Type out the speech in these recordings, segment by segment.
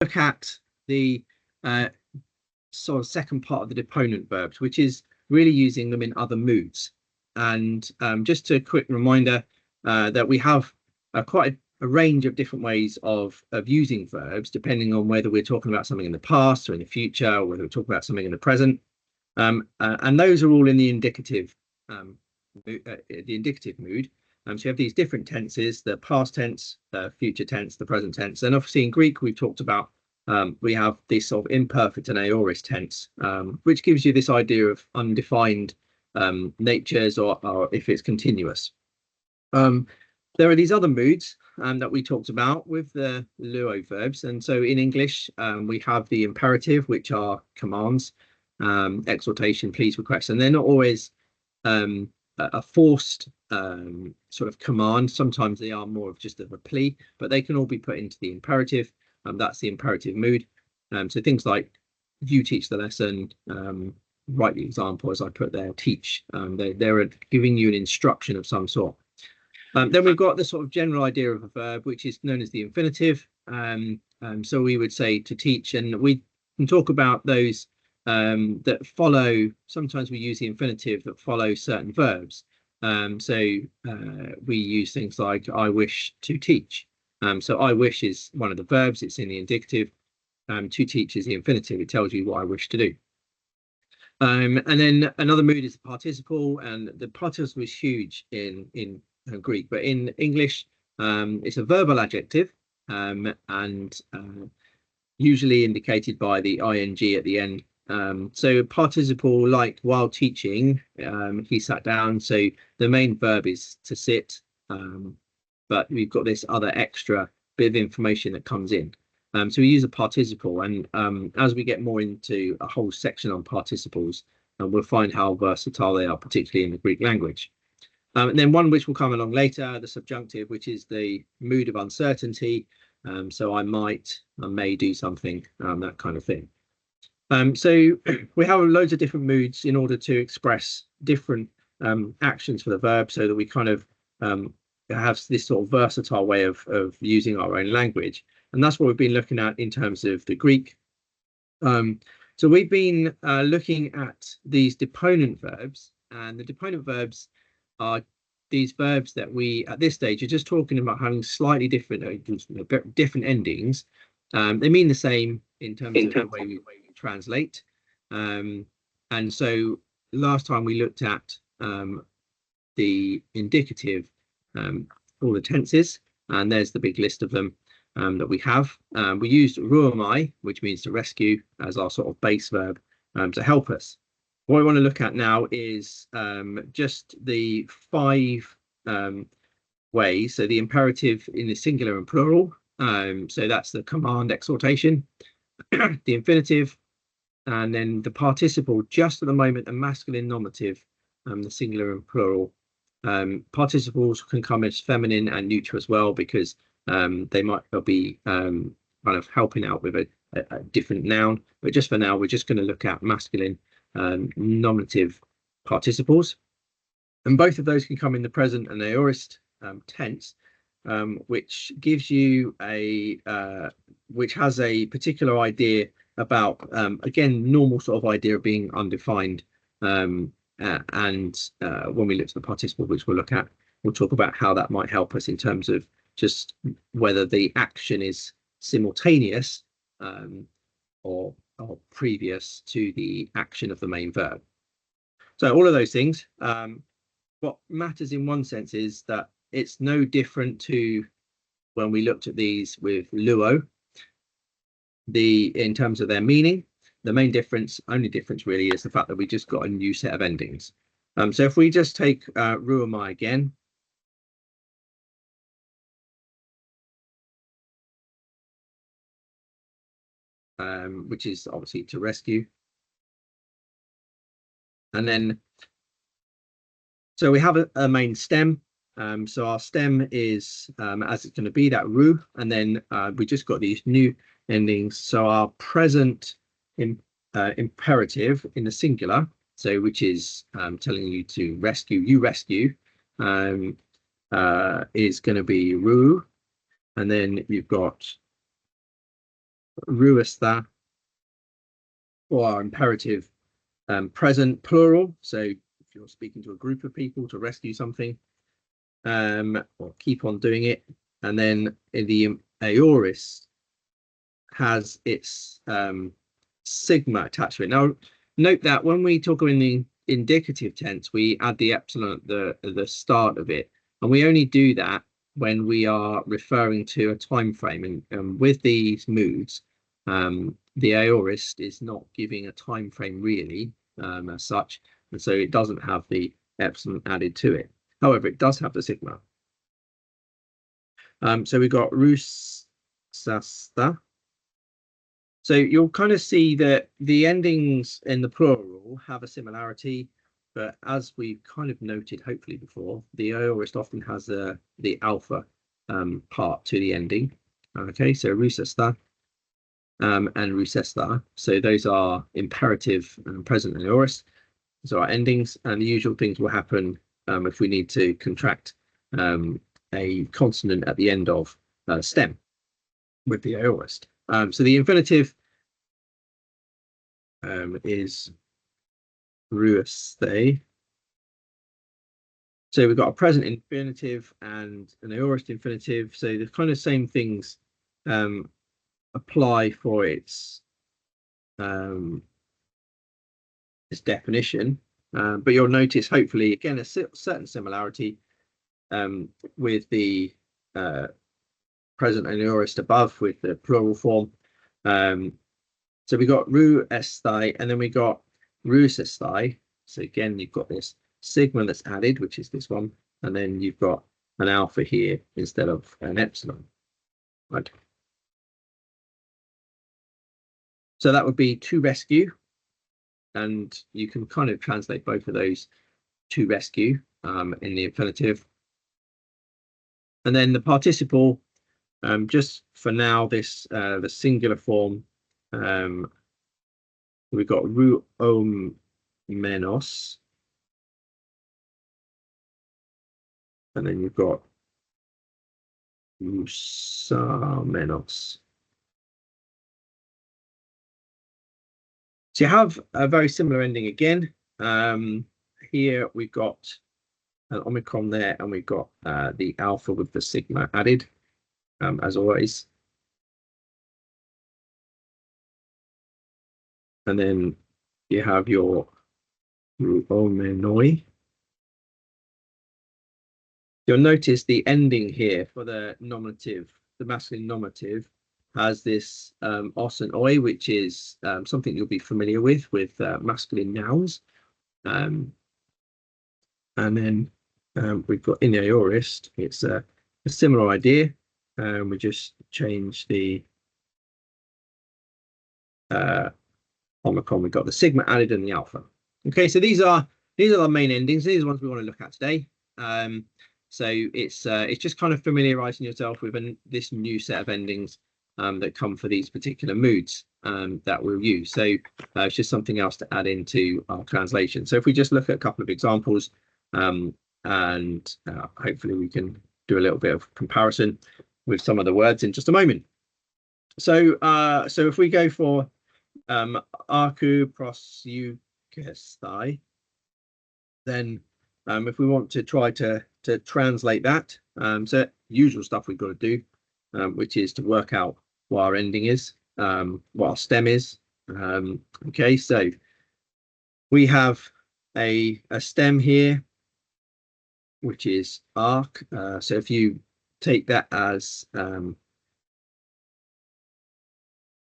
look at the sort of second part of the deponent verbs, which is really using them in other moods. And just a quick reminder that we have quite a range of different ways of using verbs, depending on whether we're talking about something in the past or in the future, or whether we're talking about something in the present. And those are all in the indicative mood. So you have these different tenses: the past tense, future tense, the present tense. And obviously in Greek, we've talked about we have this sort of imperfect and aorist tense, which gives you this idea of undefined natures, or if it's continuous. There are these other moods that we talked about with the luo verbs. And so in English, we have the imperative, which are commands, exhortation, pleas, requests, and they're not always a forced sort of command. Sometimes they are more of just of a plea, but they can all be put into the imperative. That's the imperative mood. So things like you teach the lesson, write the example, as I put there, teach. They're giving you an instruction of some sort. Then we've got the sort of general idea of a verb, which is known as the infinitive. So we would say to teach, and we can talk about those that follow. Sometimes we use the infinitive that follow certain verbs. So we use things like I wish to teach. So I wish is one of the verbs, it's in the indicative. To teach is the infinitive, it tells you what I wish to do. And then another mood is the participle, and the participle is huge in Greek, but in English it's a verbal adjective, and usually indicated by the ing at the end. So participle, like while teaching, he sat down. So the main verb is to sit, but we've got this other extra bit of information that comes in. So we use a participle, and as we get more into a whole section on participles, we'll find how versatile they are, particularly in the Greek language. And then one which will come along later, the subjunctive, which is the mood of uncertainty. So I may do something, that kind of thing. So we have loads of different moods in order to express different actions for the verb, so that we kind of have this sort of versatile way of using our own language. And that's what we've been looking at in terms of the Greek. So we've been looking at these deponent verbs, and the deponent verbs are these verbs that we at this stage are just talking about having slightly different endings. They mean the same in terms of the way we translate. And so last time we looked at the indicative, all the tenses, and there's the big list of them that we have. We used ruomai, which means to rescue, as our sort of base verb to help us. What I want to look at now is just the 5 ways. So the imperative in the singular and plural. So that's the command, exhortation, the infinitive, and then the participle, just at the moment, the masculine nominative, the singular and plural. Participles can come as feminine and neutral as well, because they might be kind of helping out with a different noun. But just for now, we're just going to look at masculine nominative participles, and both of those can come in the present and aorist tense, which gives you which has a particular idea about again, normal sort of idea of being undefined. And when we look to the participle, which we'll look at, we'll talk about how that might help us in terms of just whether the action is simultaneous or previous to the action of the main verb. So all of those things, what matters in one sense is that it's no different to when we looked at these with luo. In terms of their meaning, the main difference, only difference really, is the fact that we just got a new set of endings. So if we just take ruomai again, which is obviously to rescue. And then, so we have a main stem. So our stem is, as it's going to be, that ru, and then we just got these new endings. So our present imperative in the singular, so which is telling you to rescue, you rescue, is going to be ru, and then you've got ruista, or our imperative present plural. So if you're speaking to a group of people to rescue something, or keep on doing it. And then in the aorist has its sigma attached to it. Now, note that when we talk in the indicative tense, we add the epsilon at the start of it, and we only do that when we are referring to a time frame. And with these moods, the aorist is not giving a time frame really, as such, and so it doesn't have the epsilon added to it. However, it does have the sigma. So we've got rusasta. So you'll kind of see that the endings in the plural have a similarity, but as we've kind of noted, hopefully before, the aorist often has the alpha part to the ending. Okay, so rusasta and rusesta. So those are imperative and present aorist. So our endings, and the usual things will happen if we need to contract a consonant at the end of stem with the aorist. So the infinitive is ruiste. So we've got a present infinitive and an aorist infinitive. So the kind of same things apply for its definition. But you'll notice, hopefully, again, a certain similarity with the present and aorist above with the plural form. So we got ruestai, and then we got rusestai. So again, you've got this sigma that's added, which is this one, and then you've got an alpha here instead of an epsilon. Right. So that would be to rescue, and you can kind of translate both of those to rescue in the infinitive. And then the participle, just for now, this the singular form. We've got ruomenos, and then you've got rusamenos. So you have a very similar ending again. Here we've got an omicron there, and we've got the alpha with the sigma added, as always. And then you have your ruomenoi. You'll notice the ending here for the nominative, the masculine nominative, has this os and oi, which is something you'll be familiar with masculine nouns. And then we've got in the aorist, it's a similar idea. We just change the omicron. We've got the sigma added and the alpha. Okay, so these are the main endings. These are the ones we want to look at today. So it's just kind of familiarizing yourself with this new set of endings that come for these particular moods that we'll use. So it's just something else to add into our translation. So if we just look at a couple of examples, and hopefully we can do a little bit of comparison with some of the words in just a moment. So if we go for arku proseuchestai, then if we want to try to translate that, so usual stuff we've got to do, which is to work out what our ending is, what our stem is. Okay, so we have a stem here, which is arc. So if you take that as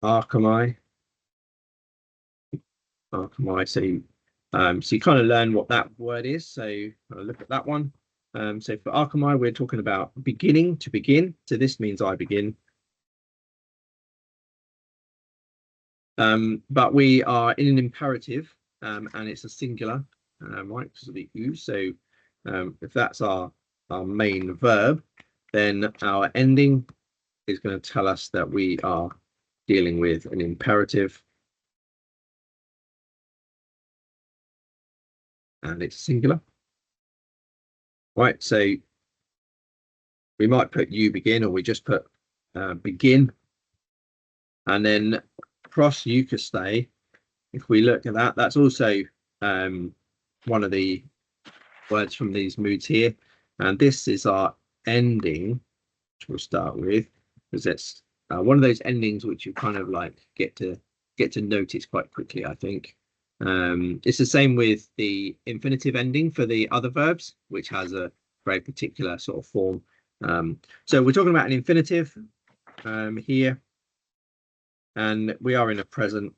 archami, so you kind of learn what that word is. So look at that one. So for archami, we're talking about beginning, to begin. So this means I begin. But we are in an imperative, and it's a singular, right, because of the u. So if that's our main verb, then our ending is going to tell us that we are dealing with an imperative, and it's singular. Right, so we might put you begin, or we just put begin. And then pros euchaste, if we look at that, that's also one of the words from these moods here. And this is our ending, which we'll start with, because it's one of those endings which you kind of like get to notice quite quickly, I think. It's the same with the infinitive ending for the other verbs, which has a very particular sort of form. So we're talking about an infinitive here, and we are in a present.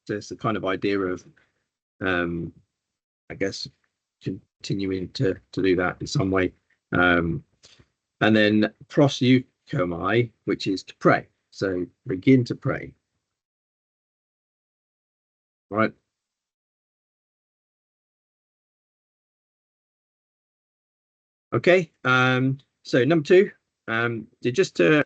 So it's the kind of idea of, I guess, continuing to do that in some way. And then proseuchomai, which is to pray. So begin to pray. Right. Okay. So number two, just to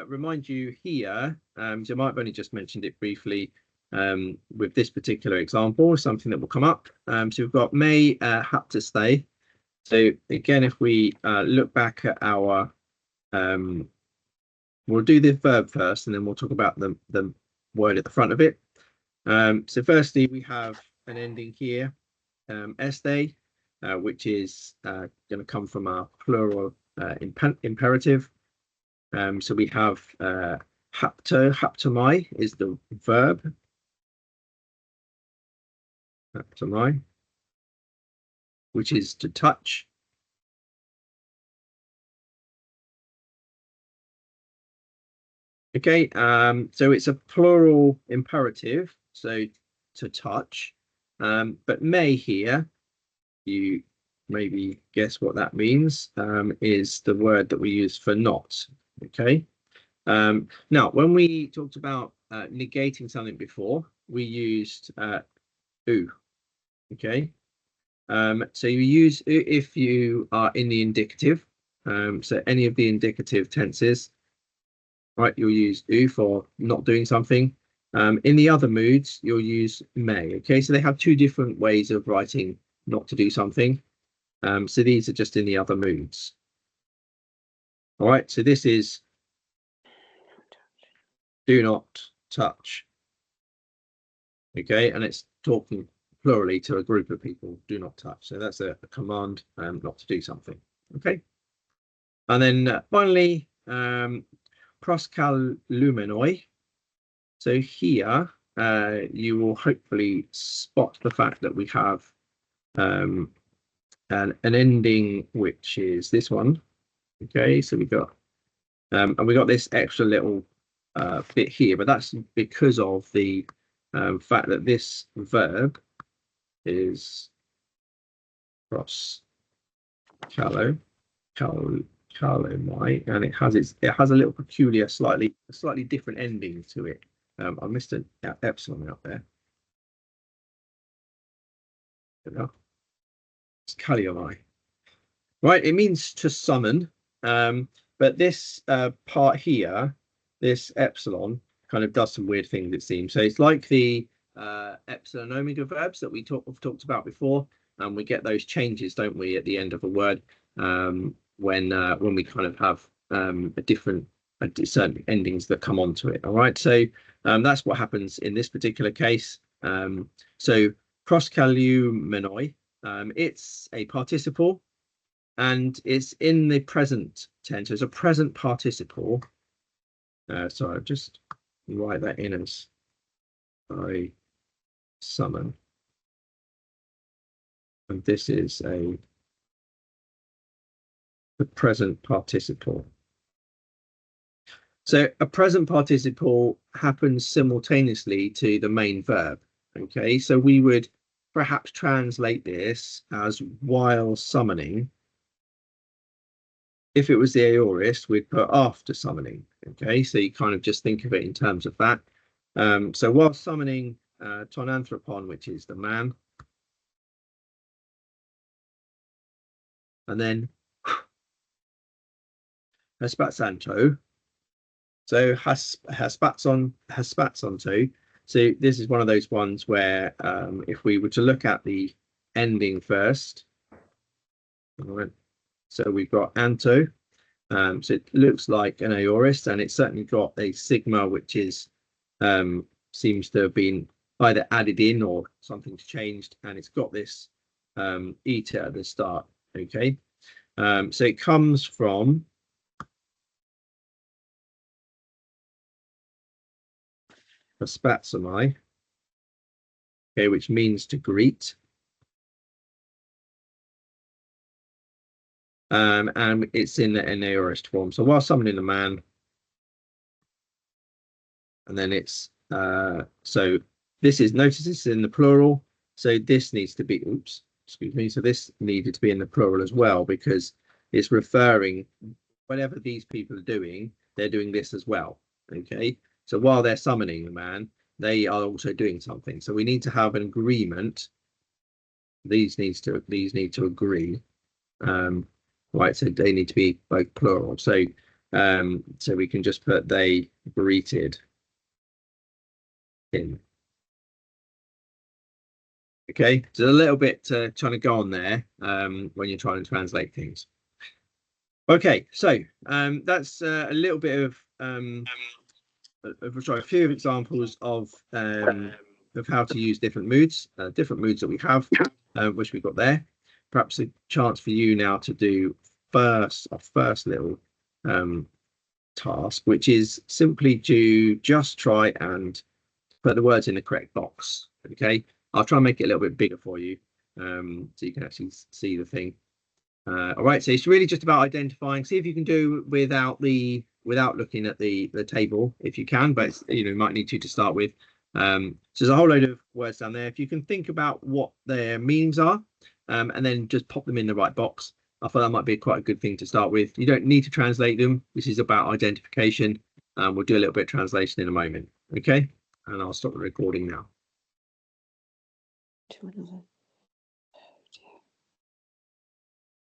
remind you here, so I might have only just mentioned it briefly with this particular example, something that will come up. So we've got may have to stay. So again, if we look back at our, we'll do the verb first, and then we'll talk about the word at the front of it. So firstly, we have an ending here, este, which is going to come from our plural imperative. So we have haptomai is the verb. Haptomai, which is to touch. Okay, so it's a plural imperative, so to touch. But may here, you maybe guess what that means, is the word that we use for not. Okay. Now, when we talked about negating something before, we used u. Okay. So you use u if you are in the indicative. So any of the indicative tenses, right, you'll use u for not doing something. In the other moods, you'll use may. Okay, so they have two different ways of writing not to do something. So these are just in the other moods. All right, so this is do not touch. Okay, and it's talking plurally to a group of people, do not touch. So that's a command not to do something. Okay, and then finally, proskalumenoi. So here you will hopefully spot the fact that we have an ending which is this one. Okay, so we got and we got this extra little bit here, but that's because of the fact that this verb is proskalo and it has a little peculiar, slightly different ending to it. I missed an epsilon out there. It's Kaliomai. Right, it means to summon, but this part here, this epsilon, kind of does some weird things, it seems. So it's like the epsilon omega verbs that we talked about before, and we get those changes, don't we, at the end of a word when we kind of have certain endings that come onto it. All right, so that's what happens in this particular case. So proskalumenoi, it's a participle, and it's in the present tense. It's a present participle. So I'll just write that in as I summon. And this is the present participle. So a present participle happens simultaneously to the main verb. Okay, so we would perhaps translate this as while summoning. If it was the aorist, we'd put after summoning. Okay, so you kind of just think of it in terms of that. So while summoning ton anthropon, which is the man, and then haspatsanto. So haspatsanto. So this is one of those ones where if we were to look at the ending first, all right, so we've got anto, So it looks like an aorist, and it's certainly got a sigma, which is seems to have been either added in or something's changed, and it's got this eta at the start. Okay, so it comes from paspatsomai, okay, which means to greet. And it's in an aorist form. So while summoning a man, and then it's so this is, notice this is in the plural, so this needs to be, oops, excuse me, so this needed to be in the plural as well, because it's referring, whatever these people are doing, they're doing this as well. Okay, so while they're summoning the man, they are also doing something. So we need to have an agreement. These need to agree. Right, so they need to be both plural. So so we can just put they greeted him. Okay, so a little bit trying to go on there when you're trying to translate things. Okay, so that's a little bit of sorry, a few examples of how to use different moods that we have, which we've got there. Perhaps a chance for you now to do our first little task, which is simply to just try and put the words in the correct box. Okay, I'll try and make it a little bit bigger for you, so you can actually see the thing. All right, so it's really just about identifying. See if you can do without looking at the table if you can, but you might need to start with. So there's a whole load of words down there. If you can think about what their meanings are, and then just pop them in the right box, I thought that might be quite a good thing to start with. You don't need to translate them. This is about identification. We'll do a little bit of translation in a moment. Okay, and I'll stop the recording now.